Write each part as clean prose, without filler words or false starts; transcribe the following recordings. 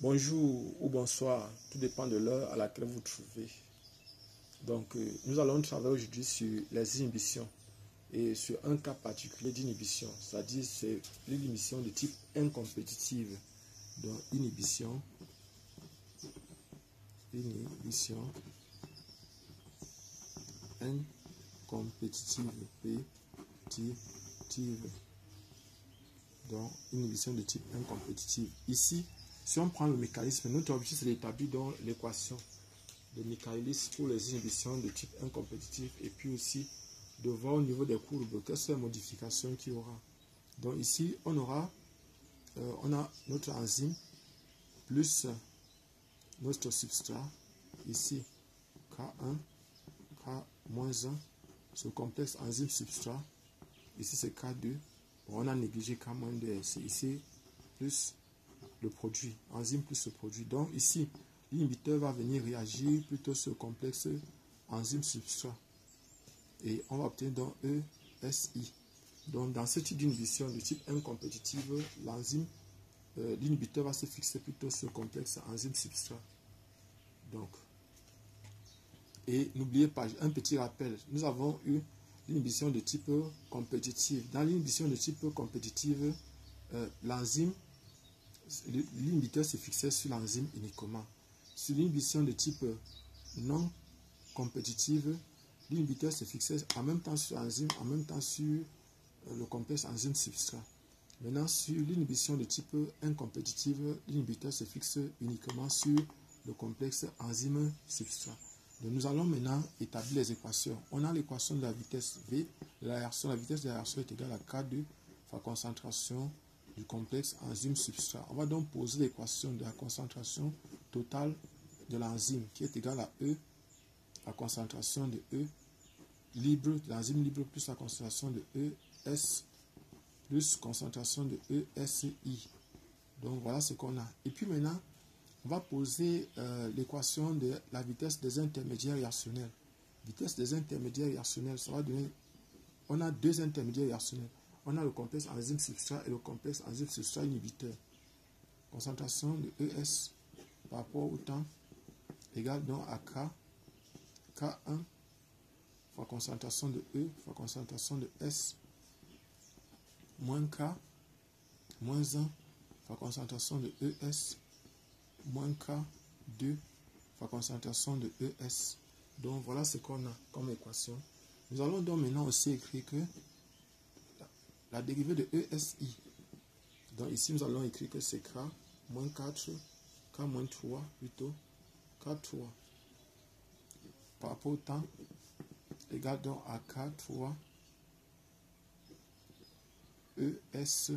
Bonjour ou bonsoir, tout dépend de l'heure à laquelle vous trouvez. Donc, nous allons travailler aujourd'hui sur les inhibitions et sur un cas particulier d'inhibition, c'est-à-dire c'est l'inhibition de type incompétitive. Donc, inhibition incompétitive, donc inhibition de type incompétitive. Ici, si on prend le mécanisme, notre objectif c'est d'établir donc l'équation de Michaelis pour les inhibitions de type incompétitif et puis aussi de voir au niveau des courbes quelles sont les modifications qu'il y aura. Donc ici, on a notre enzyme plus notre substrat, ici K1, K-1, ce complexe enzyme substrat, ici c'est K2, on a négligé K-2, c'est ici plus le produit, enzyme plus le produit. Donc ici, l'inhibiteur va venir réagir plutôt sur le complexe enzyme substrat. Et on va obtenir donc ESI. Donc dans ce type d'inhibition de type incompétitive, l'enzyme, l'inhibiteur va se fixer plutôt sur le complexe enzyme substrat. Donc, et n'oubliez pas, un petit rappel, nous avons eu l'inhibition de type compétitive. Dans l'inhibition de type compétitive, l'enzyme, l'inhibiteur se fixait sur l'enzyme uniquement. Sur l'inhibition de type non compétitive, l'inhibiteur se fixait en même temps sur l'enzyme, en même temps sur le complexe enzyme substrat. Maintenant, sur l'inhibition de type incompétitive, l'inhibiteur se fixe uniquement sur le complexe enzyme substrat. Donc, nous allons maintenant établir les équations. On a l'équation de la vitesse V. La vitesse de la réaction est égale à K2 fois concentration du complexe enzyme substrat. On va donc poser l'équation de la concentration totale de l'enzyme qui est égale à E, la concentration de E libre, de l'enzyme libre plus la concentration de ES plus concentration de ESI. Donc voilà ce qu'on a. Et puis maintenant, on va poser l'équation de la vitesse des intermédiaires réactionnels. Vitesse des intermédiaires réactionnels, ça va donner, on a deux intermédiaires réactionnels. On a le complexe enzyme substrat et le complexe enzyme substrat inhibiteur. Concentration de ES par rapport au temps égale donc à K, K1 fois concentration de E fois concentration de S moins K moins 1 fois concentration de ES moins K2 fois concentration de ES. Donc voilà ce qu'on a comme équation. Nous allons donc maintenant aussi écrire que la dérivée de ESI. Donc ici nous allons écrire que c'est K moins 4, K moins 3 plutôt, K3 par rapport au temps égale donc à K3 ES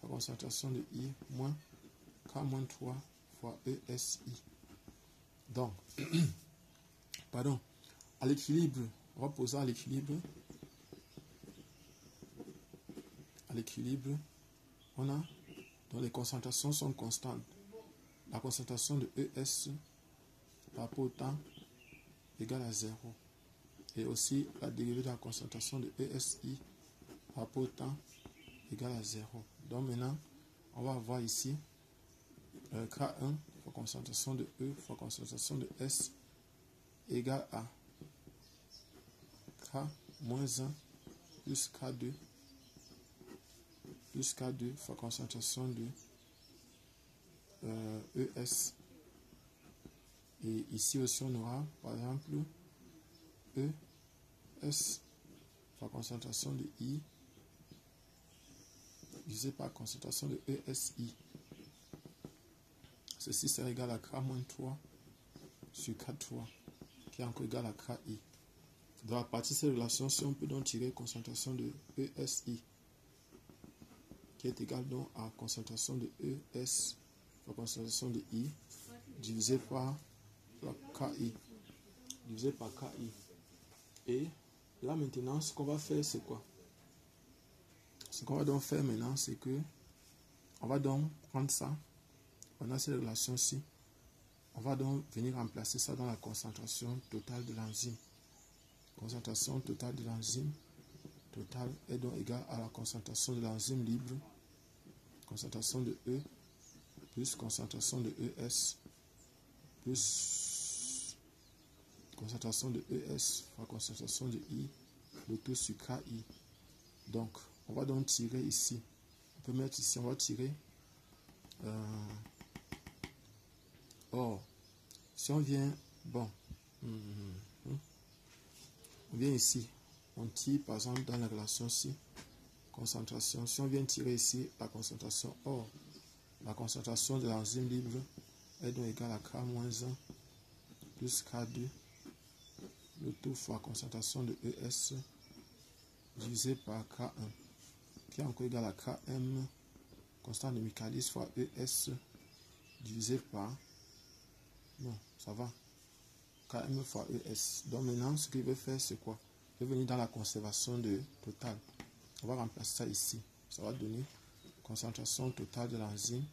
la concentration de I moins K-3 fois ESI. Donc, pardon, à l'équilibre, on va poser à l'équilibre. À l'équilibre, on a, donc les concentrations sont constantes. La concentration de ES par rapport au temps égale à 0. Et aussi la dérivée de la concentration de ESI par rapport au temps égale à 0. Donc maintenant, on va avoir ici K1 fois concentration de E fois concentration de S égale à K moins 1 plus K2 fois concentration de ES. Et ici aussi on aura par exemple ES fois concentration de I divisé par concentration de ESI. Ceci sera égal à K-3 sur K3 qui est encore égal à KI. Donc à partir de cette relation, si on peut donc tirer concentration de ESI qui est égal donc à concentration de ES fois concentration de I divisé par KI. Divisé par KI. Et là maintenant, ce qu'on va faire, c'est quoi? Ce qu'on va donc faire maintenant, c'est que on va donc prendre ça. On a cette relation-ci. On va donc venir remplacer ça dans la concentration totale de l'enzyme. Concentration totale de l'enzyme totale est donc égale à la concentration de l'enzyme libre, concentration de E plus concentration de ES plus concentration de ES fois concentration de I, le tout sur KI. Donc, on va donc tirer ici. On peut mettre ici, on va tirer. Or, si on vient, bon, on vient ici, on tire par exemple dans la relation ci, concentration. Si on vient tirer ici la concentration, or, la concentration de l'enzyme libre est donc égale à K-1 plus K2, le tout fois concentration de ES divisé par K1, qui est encore égal à Km, constante de Michaelis fois ES divisé par, non, ça va, Km fois ES. Donc maintenant, ce qu'il veut faire, c'est quoi? Il veut venir dans la conservation de totale. On va remplacer ça ici. Ça va donner concentration totale de l'enzyme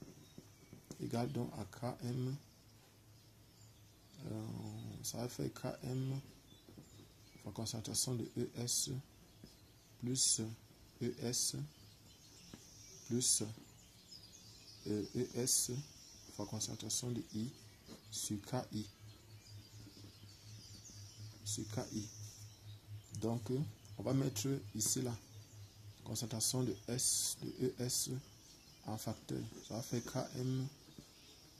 égale donc à Km. Ça va faire Km fois concentration de ES plus ES plus ES fois concentration de I sur KI. Sur KI. Donc, on va mettre ici là, concentration de S, de ES en facteur. Ça va faire Km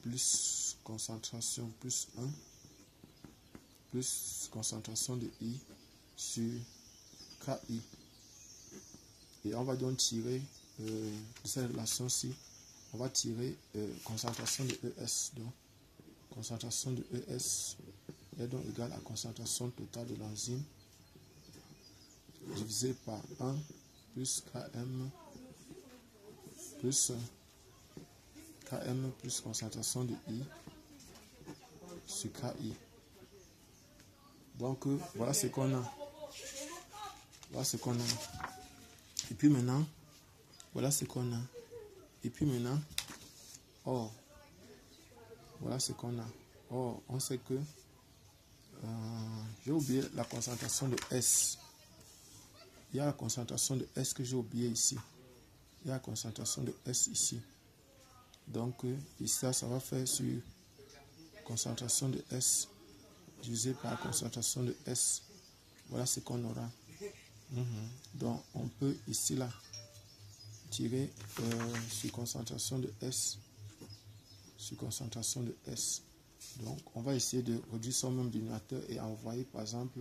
plus concentration plus 1 plus concentration de I sur KI. Et on va donc tirer de cette relation-ci, on va tirer concentration de ES. Donc, concentration de ES est donc égale à concentration totale de l'enzyme divisé par 1 plus Km plus concentration de I sur KI. Donc, voilà ce qu'on a. Voilà ce qu'on a. Et puis maintenant, voilà ce qu'on a. Et puis maintenant, or, voilà ce qu'on a. Or, on sait que j'ai oublié la concentration de S. Il y a la concentration de S que j'ai oublié ici. Il y a la concentration de S ici. Donc, ici, ça va faire sur concentration de S divisé par concentration de S. Voilà ce qu'on aura. Donc, on peut ici, là, tirer sur concentration de S. Sur concentration de S. Donc, on va essayer de réduire son même dénominateur et envoyer, par exemple,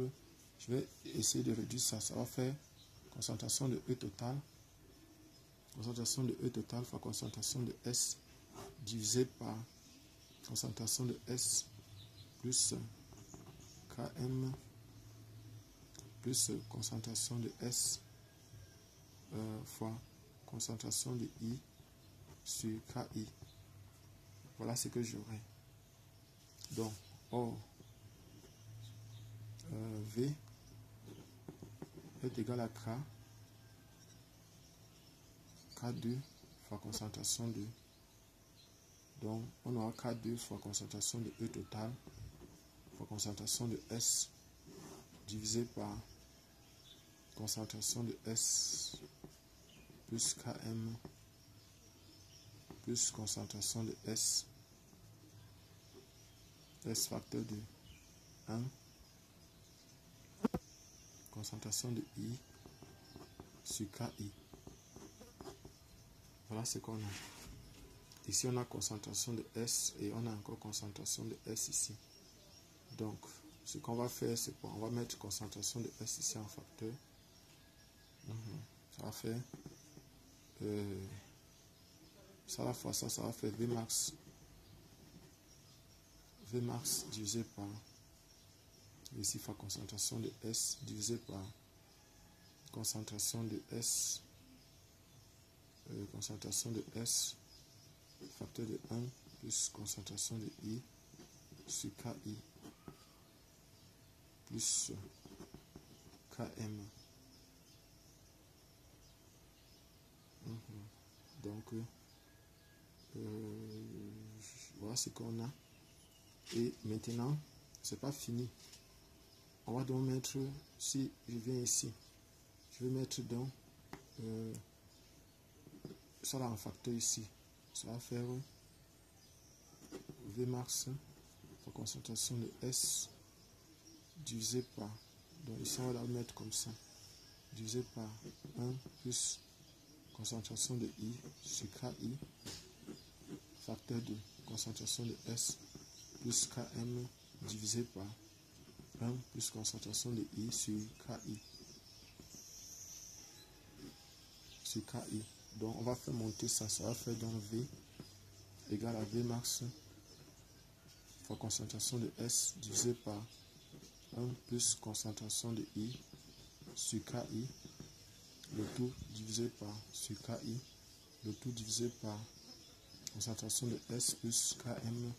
je vais essayer de réduire ça. Ça va faire concentration de E totale. Concentration de E totale fois concentration de S divisé par concentration de S plus Km plus concentration de S fois concentration de I sur KI. Voilà ce que j'aurai. Donc, or, V est égal à K2 fois concentration de. Donc, on aura K2 fois concentration de E totale fois concentration de S divisé par concentration de S plus Km plus concentration de S facteur de 1 concentration de I sur KI. Voilà ce qu'on a. Ici, on a concentration de S et on a encore concentration de S ici. Donc, ce qu'on va faire, c'est quoi? On va mettre concentration de S ici en facteur. Ça va faire ça la fois ça, ça va faire Vmax divisé par ici fois concentration de S divisé par concentration de S facteur de 1 plus concentration de I sur KI plus KM. Donc, voilà ce qu'on a. Et maintenant, c'est pas fini. On va donc mettre, si je viens ici, je vais mettre donc ça là en facteur ici. Ça va faire Vmax fois concentration de S divisé par, donc ici on va la mettre comme ça, divisé par 1 plus concentration de I sur KI, facteur de concentration de S plus Km divisé par 1 plus concentration de I sur KI. Donc on va faire monter ça, ça va faire donc V égale à Vmax fois concentration de S divisé par 1 plus concentration de I sur KI, le tout divisé par sur KI, le tout divisé par concentration de S plus Km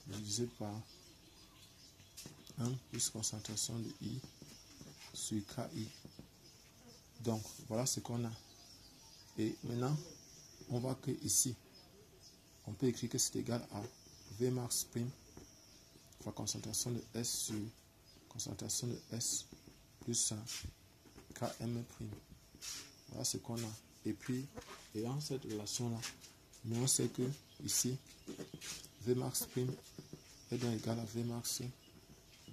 divisé par 1 plus concentration de I sur KI. Donc voilà ce qu'on a. Et maintenant on voit que ici on peut écrire que c'est égal à Vmax prime fois concentration de S sur concentration de S plus Km prime. Voilà ce qu'on a. Et puis, ayant cette relation-là, mais on sait que ici, Vmax prime est donc égal à Vmax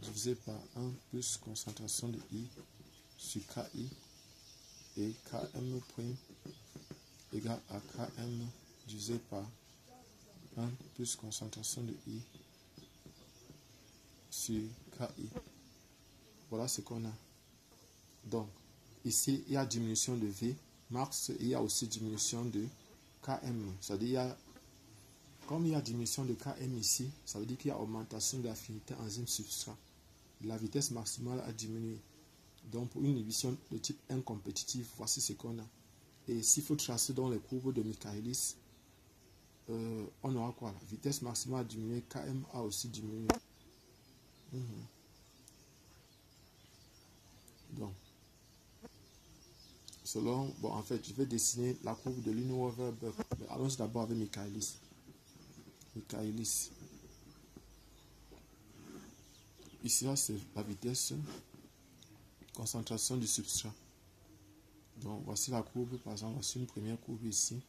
divisé par 1 plus concentration de I sur KI et Km prime égale à Km divisé par 1 plus concentration de I sur KI. Voilà ce qu'on a. Donc, ici, il y a diminution de V max, il y a aussi diminution de Km. C'est-à-dire, comme il y a diminution de Km ici, ça veut dire qu'il y a augmentation de l'affinité enzyme-substrat. La vitesse maximale a diminué. Donc, pour une inhibition de type incompétitif, voici ce qu'on a. Et s'il faut tracer dans les courbes de Michaelis, on aura quoi? La vitesse maximale a diminué, Km a aussi diminué. Donc, selon, bon, en fait, je vais dessiner la courbe de Lineweaver-Buck. Mais allons d'abord avec Michaelis. Ici, là, c'est la vitesse, concentration du substrat. Donc, voici la courbe, par exemple, voici une première courbe ici.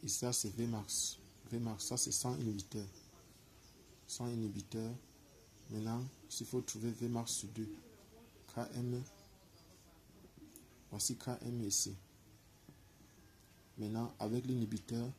Ici, là, c'est Vmax. Vmax, ça, c'est 100 inhibiteurs. 100 inhibiteurs. Maintenant, s'il faut trouver Vmax sur 2, Km, voici Km ici. Maintenant, avec l'inhibiteur,